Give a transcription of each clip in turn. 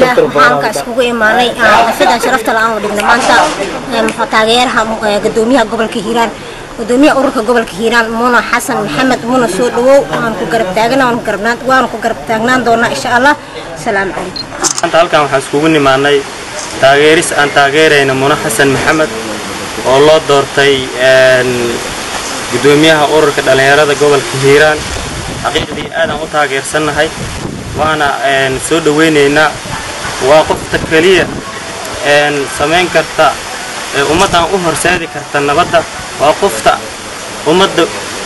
waxaan ka iskugu imaanay xafladda sharafta la aan wadhigna maanta taageeraha gudoomiyaha gobolka Hiiraan gudoomiyaha ururka gobolka Hiiraan Muna Xasan Maxamed Muna soo dhawow aan ku garab taagnaan doona insha Allah salaam calaykum anta halkan waxaan iskugu nimaanay taageeris aan taageerayna Muna Xasan Maxamed oo loo doortay gudoomiyaha ururka dhalinyarada gobolka Hiiraan xaqiiqdii aad aan u taageersanahay waana soo dhaweyneynaa waa qofta kaliya sameyn karta ummadan u horseedi karta nabadda waa qofta ummadda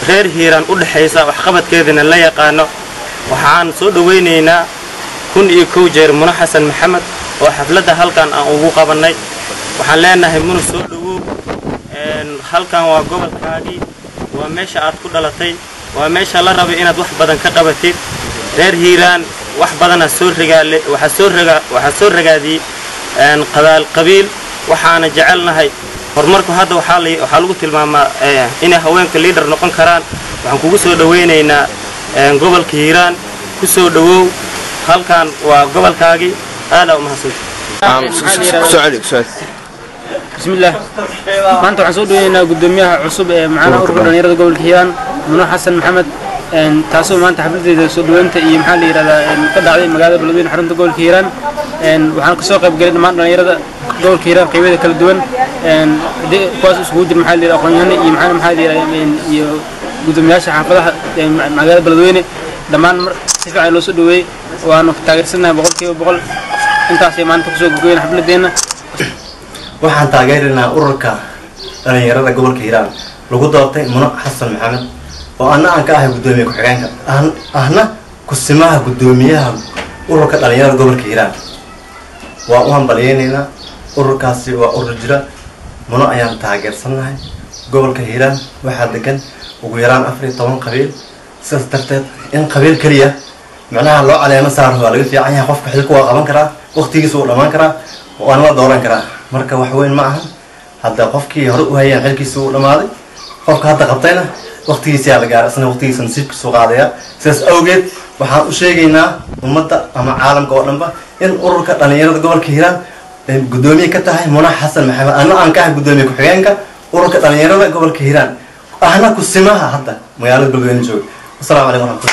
reer Hiiraan u dhaxaysa wax qabadkeedina la yaqaano waxaan soo dhaweyneynaa kun iyo kow jeer Muna Xasan Maxamed oo xafladda halkan aan ugu qabanay waxaan leenahay Muna soo dhawow halkan waa gobolkaagii waa meesha aad ku dhalatay waa meesha la rabo inaad wax badan ka qabatid reer Hiiraan wax badan waxa soo ragaadii qabiil waxaana jecelnahay horumarku hadda waxa lagu tilmaamaa in haweenka leader noqon karaan waxaan kugu soo dhaweyneynaa gobolka Hiiraan ku soo dhawow halkan waa gobolkaagii aad u mahadsan بسم الله ما أنتوا حسودوا هنا قدوميها عصب معنا أورك دنيرة قبل كيان منو حسن محمد تاسو ما أنت حفلت سودوا أنت محلي هذا قد عليه مقالة بلدين حرمت قبل كيان وحنا كسوق بقلنا ما دنيرة قبل كيان قيمة كل دون قاس سهود المحلي الأخوانيين يمحل محلي قدومياش حفلها مقالة بلدين دمان سفع لو سودوا وأنا تاجر سنة بقول كيو بقول أنت عشان ما أنت كسوق بقلنا حفلتنا waxaan taageerinaa ururka dhalinyarada gobolka Hiiraan lagu doortay Muna Xasan Maxamed oo aan ka ahay gudoomiye ku xigeenka ahna kusimaha gudoomiyaha ururka dhalinyarada gobolka Hiiraan waa u hambalyeynayna ururkaasi waa urur jira Muna ayaan taageersanahay gobolka Hiiraan waxa degan ugu yaraan 14 qabiil sidaas darteed in qabiil kaliya macnaha loo caleemo saaro waa laga fiican yahay qofka xilku waa qaban karaa waqtigiisa uu dhamaan karaa oo aan la dooran karaa marka wax weyn ma aha hadda qofkii hore u hayeen xilkiisa uu dhamaaday qofka hadda qabtayna waqtigiisa la gaaray asna waqtigiisa nasiibka soo qaadaya sidaas awgeed waxaan u sheegaynaa ummadda ama caalamka oo dhanba in ururka dhalinyarada gobolka Hiiraan gudoomiye ka tahay Muna Xasan Maxamed aan ka ahay gudoomiye ku xigeenka ururka dhalinyarada gobolka Hiiraan ahna kusimaha hadda magaalada Beledweyne jooga assalaamu calaykum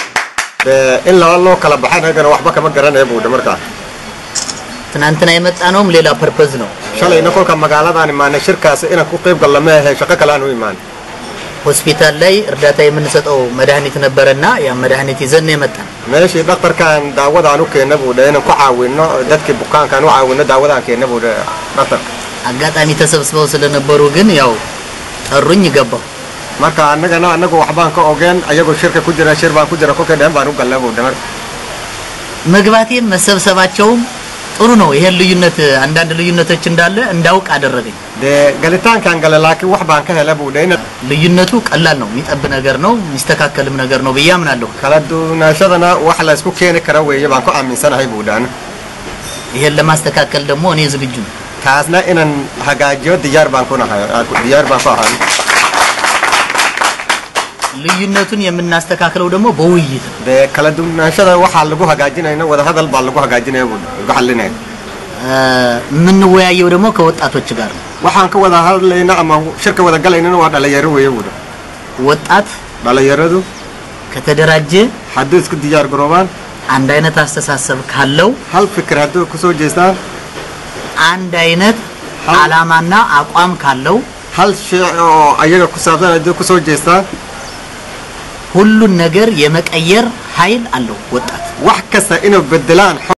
in la kala baxanaygana waxba kama garanay buu markaa تنانتنا يمت أنهم ليلا purpose no. شلون نقول كم مقالات أنا ما نشركة إنا كوقيب قال ما هي شقة كلام ويمان. hospital لي رداتي من نسات أو مدهني تنبرنا يا مدهني تزني متى. ماشي دكتور كان داود عنو كنبو ده إنه كعاوننا دتك بكان كانوا عاوننا داود عن كنبو ده دكتور. أجت أني تسبب سلنا بروجن ياو الرني جبا. marka anagu waxbaan ka ogaan ayagu shirka ku jira shir baan ku jira kolka dhan baan u galabo damar መግባቴን መሰብሰባቸውም ጥሩ ነው ይሄን ልዩነት አንዳንድ ልዩነቶች እንዳለ እንዳውቅ አደረገኝ ገለታን ካን ገለላኪ wax baan ka helay buu deena ልዩነቱ ቀላል ነው የሚጠብ ነገር ነው የሚስተካከልም ነገር ነው በያምናለሁ ከለዱናሽadana wax la isku keenay kara weeye baan ku aaminsanahay buu daan ይሄን ለማስተካከል ደግሞ እኔ ዝግጁ ነኝ kaasna inaan hagaajiyo diyaar baan ku nahay diyaar baan ku ahay ልዩነቱን የምናስተካክለው ደግሞ በውይይት በከለዱናሽada waxa lagu hagaajinayna wada hadal baa lagu hagaajinaya buu xallinay ምን ወያየው ደግሞ ከወጣቶች ጋር waxaan ka wada hadlayna ama shirka wada galayna waa dhalinyaro weeye buu ወጣት dhalinyaradu ከተደራጀ haddii isku diyaar garoobaan አንድ አይነት አስተሳሰብ ካለው hal fikir haddii ku soo jeestaan አንድ አይነት ዓላማና አቋም ካለው hal shay oo ayaga ku saabsan haddii ku soo jeestaan ሁሉን ነገር የመቀየር ኃይል አለው ወጣት wax kasta inuu bedelaan